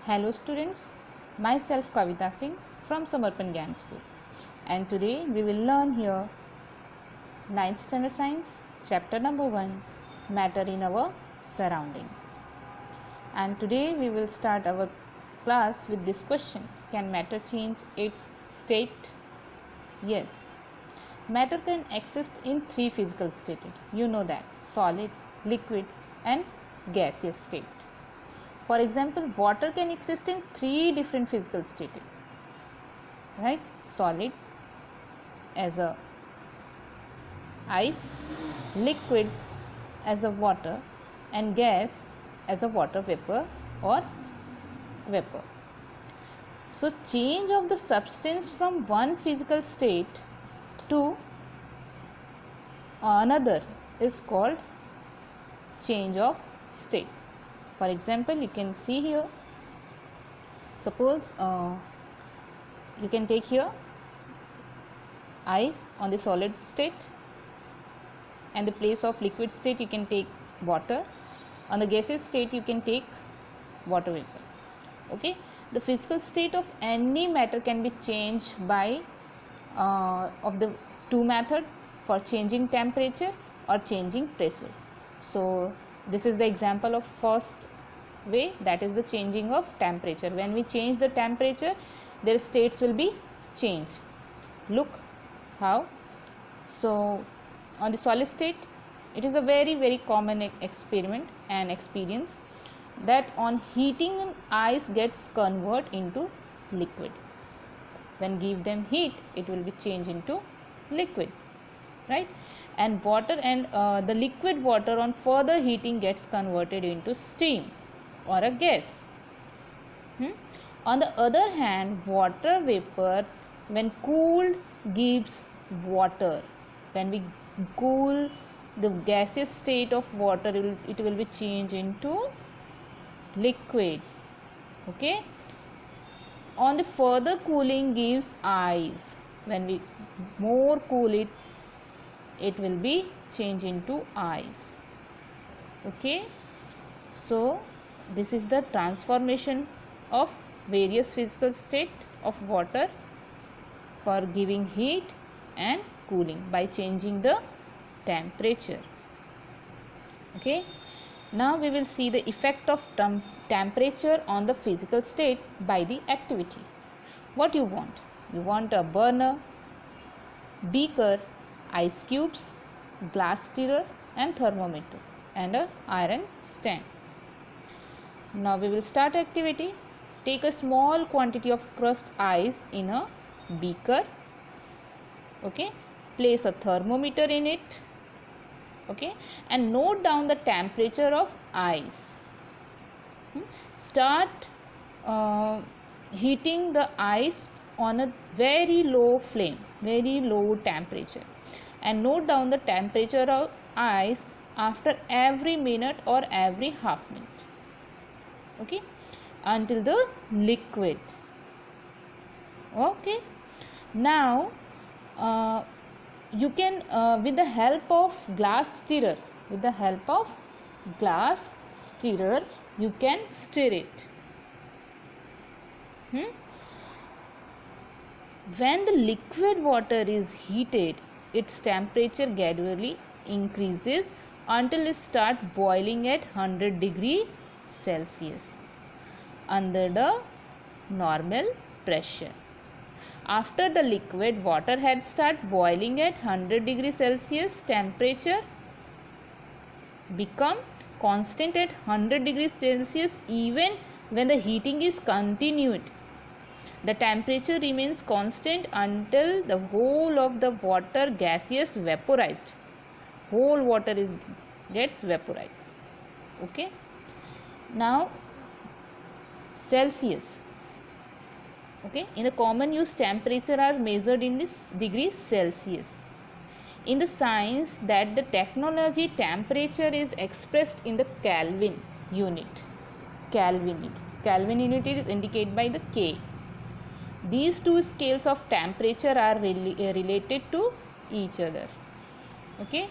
Hello students, myself Kavita Singh from Samarpan Gyan School, and today we will learn here 9th standard science chapter number 1, matter in our surrounding. And today we will start our class with this question: can matter change its state? Yes, matter can exist in three physical states. You know that: solid, liquid and gaseous state. For example, water can exist in three different physical states, right? Solid as a ice, liquid as a water, and gas as a water vapor or vapor. So change of the substance from one physical state to another is called change of state. For example, you can see here, suppose you can take here ice on the solid state, and the place of liquid state you can take water. On the gaseous state you can take water vapor. Okay, the physical state of any matter can be changed by of the two method for changing temperature or changing pressure. So this is the example of first way, that is the changing of temperature. When we change the temperature, their states will be changed. Look how. So on the solid state, it is a very common experiment and experience that on heating ice gets convert into liquid. When give them heat, it will be changed into liquid, right? And water and the liquid water on further heating gets converted into steam or a gas. On the other hand, water vapor when cooled gives water. When we cool the gaseous state of water, it will be changed into liquid. Okay, on the further cooling gives ice. When we more cool it, it will be changed into ice. Okay, so this is the transformation of various physical state of water for giving heat and cooling by changing the temperature. Okay, now we will see the effect of temperature on the physical state by the activity. What you want? You want a burner, beaker, ice cubes, glass stirrer and thermometer, and a iron stand. Now we will start activity. Take a small quantity of crushed ice in a beaker. Okay, place a thermometer in it. Okay, and note down the temperature of ice. Start heating the ice on a very low flame, very low temperature, and note down the temperature of ice after every minute or every half minute. Okay, until the liquid. Okay, now you can with the help of glass stirrer, you can stir it. When the liquid water is heated, its temperature gradually increases until it starts boiling at 100 degrees Celsius under the normal pressure. After the liquid water had started boiling at 100 degrees Celsius, temperature become constant at 100 degrees Celsius even when the heating is continued. The temperature remains constant until the whole of the water gaseous vaporized. Whole water gets vaporized. Okay. Now Celsius. Okay, in the common use, temperature are measured in this degrees Celsius. In the science that the technology, temperature is expressed in the Kelvin unit. Kelvin unit is indicated by the K. These two scales of temperature are related to each other. Okay,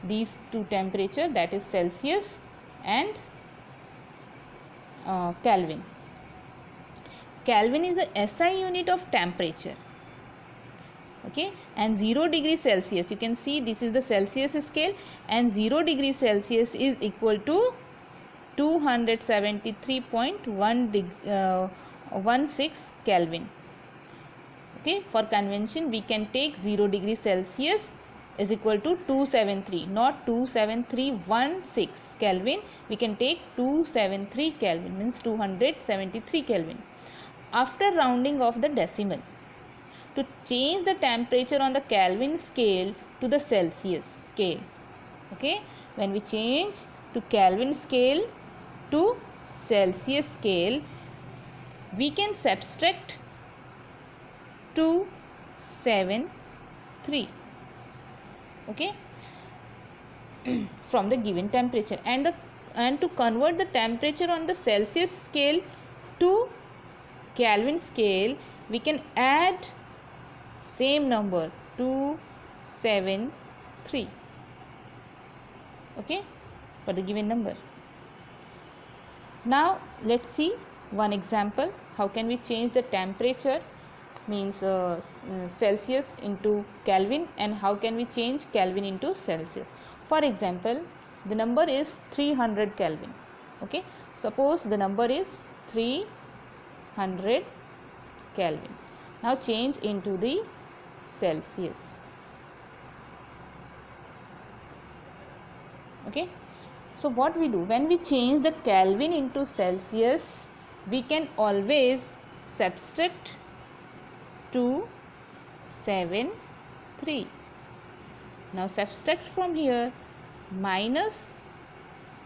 these two temperature, that is Celsius and Kelvin. Kelvin is the SI unit of temperature. Okay, and 0 degree Celsius, you can see this is the Celsius scale, and 0 degree Celsius is equal to 273.16 Kelvin. Okay, for convention we can take 0 degree Celsius is equal to 273, not 27316 Kelvin. We can take 273 Kelvin, means 273 Kelvin. After rounding off the decimal, to change the temperature on the Kelvin scale to the Celsius scale. Okay, when we change to Kelvin scale to Celsius scale, we can subtract 273, okay, from the given temperature, and to convert the temperature on the Celsius scale to Kelvin scale, we can add same number 273, okay, for the given number. Now let's see one example. How can we change the temperature, means Celsius into Kelvin, and how can we change Kelvin into Celsius? For example, the number is 300 Kelvin. Okay, suppose the number is 300 Kelvin. Now change into the Celsius. Okay, so what we do when we change the Kelvin into Celsius, we can always subtract 273. Now subtract from here minus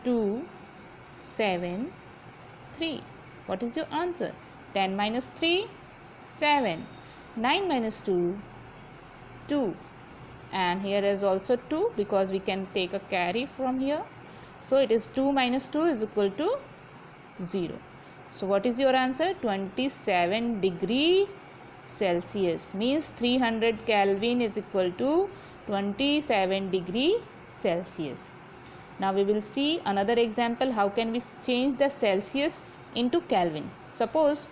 273. What is your answer? 10 minus 3, 7. 9 minus 2, 2. And here is also 2, because we can take a carry from here. So it is 2 minus 2 is equal to 0. So what is your answer? 27 degree Celsius, means 300 Kelvin is equal to 27 degree Celsius. Now we will see another example. How can we change the Celsius into Kelvin? Suppose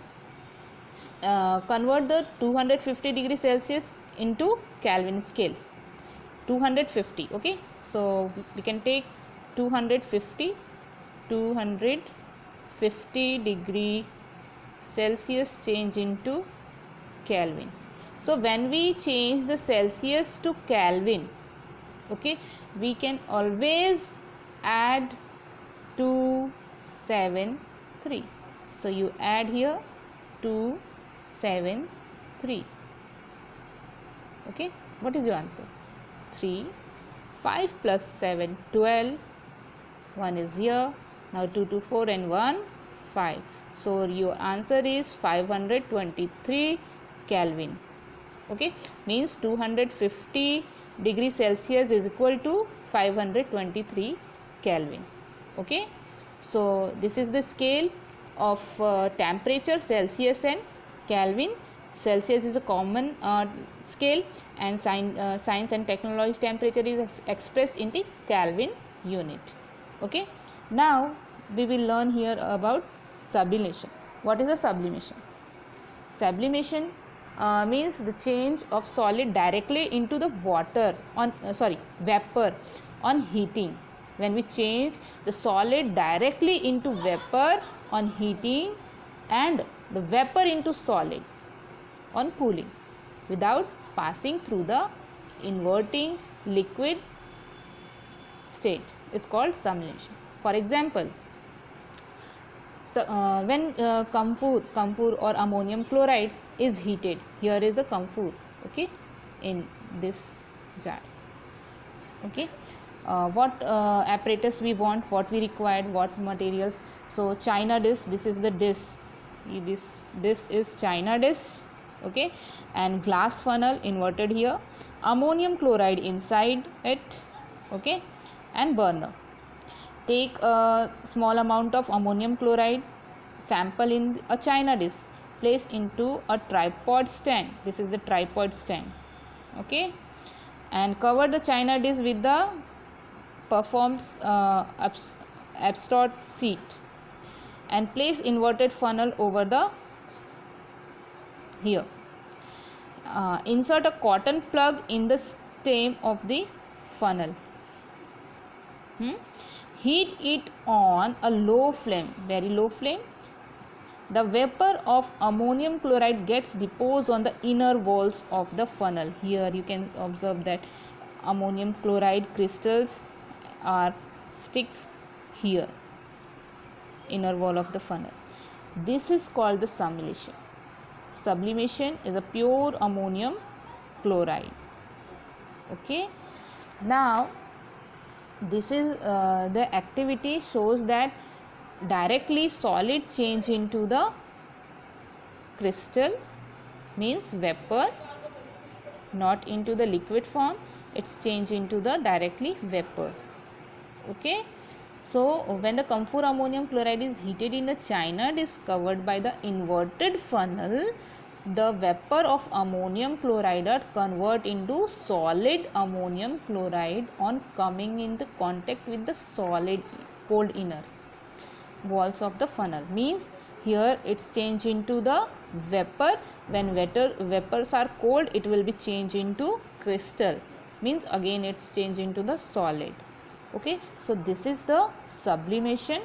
convert the 250 degree Celsius into Kelvin scale. 250, okay, so we can take 250 degree Celsius change into Kelvin. So when we change the Celsius to Kelvin, okay, we can always add 273. So you add here 273. Okay, what is your answer? 3. 5 plus 7, 12. 1 is here. Now 2, 2, 4 and 1, 5. So your answer is 523 Kelvin. Okay, means 250 degree Celsius is equal to 523 Kelvin. Okay, so this is the scale of temperature, Celsius and Kelvin. Celsius is a common scale, and science and technology temperature is expressed in the Kelvin unit. Okay, now we will learn here about sublimation. What is a sublimation? Sublimation means the change of solid directly into the vapor on heating. When we change the solid directly into vapor on heating, and the vapor into solid on cooling, without passing through the inverting liquid state, is called sublimation. For example, when camphor or ammonium chloride is heated, here is the camphor, okay, in this jar. Okay, what apparatus we want, what we required, what materials. So China dish, this is the dish, this is China dish, okay, and glass funnel inverted here, ammonium chloride inside it, okay, and burner. Take a small amount of ammonium chloride sample in a China dish, place into a tripod stand. This is the tripod stand, okay, and cover the China dish with the performed abstored sheet, and place inverted funnel over the here. Insert a cotton plug in the stem of the funnel. Heat it on a low flame, very low flame. The vapor of ammonium chloride gets deposed on the inner walls of the funnel. Here you can observe that ammonium chloride crystals are sticks here, inner wall of the funnel. This is called the sublimation. Sublimation is a pure ammonium chloride. Okay, now this is the activity shows that directly solid change into the crystal, means vapor, not into the liquid form, it's changed into the directly vapor. Okay, so when the camphor ammonium chloride is heated in a china discovered by the inverted funnel, the vapor of ammonium chloride are convert into solid ammonium chloride on coming into contact with the solid cold inner walls of the funnel. Means here it's changed into the vapor. When vapors are cold, it will be changed into crystal, means again it's changed into the solid. Okay, so this is the sublimation.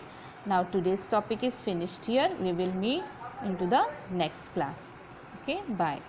Now today's topic is finished here. We will meet into the next class. Okay, bye.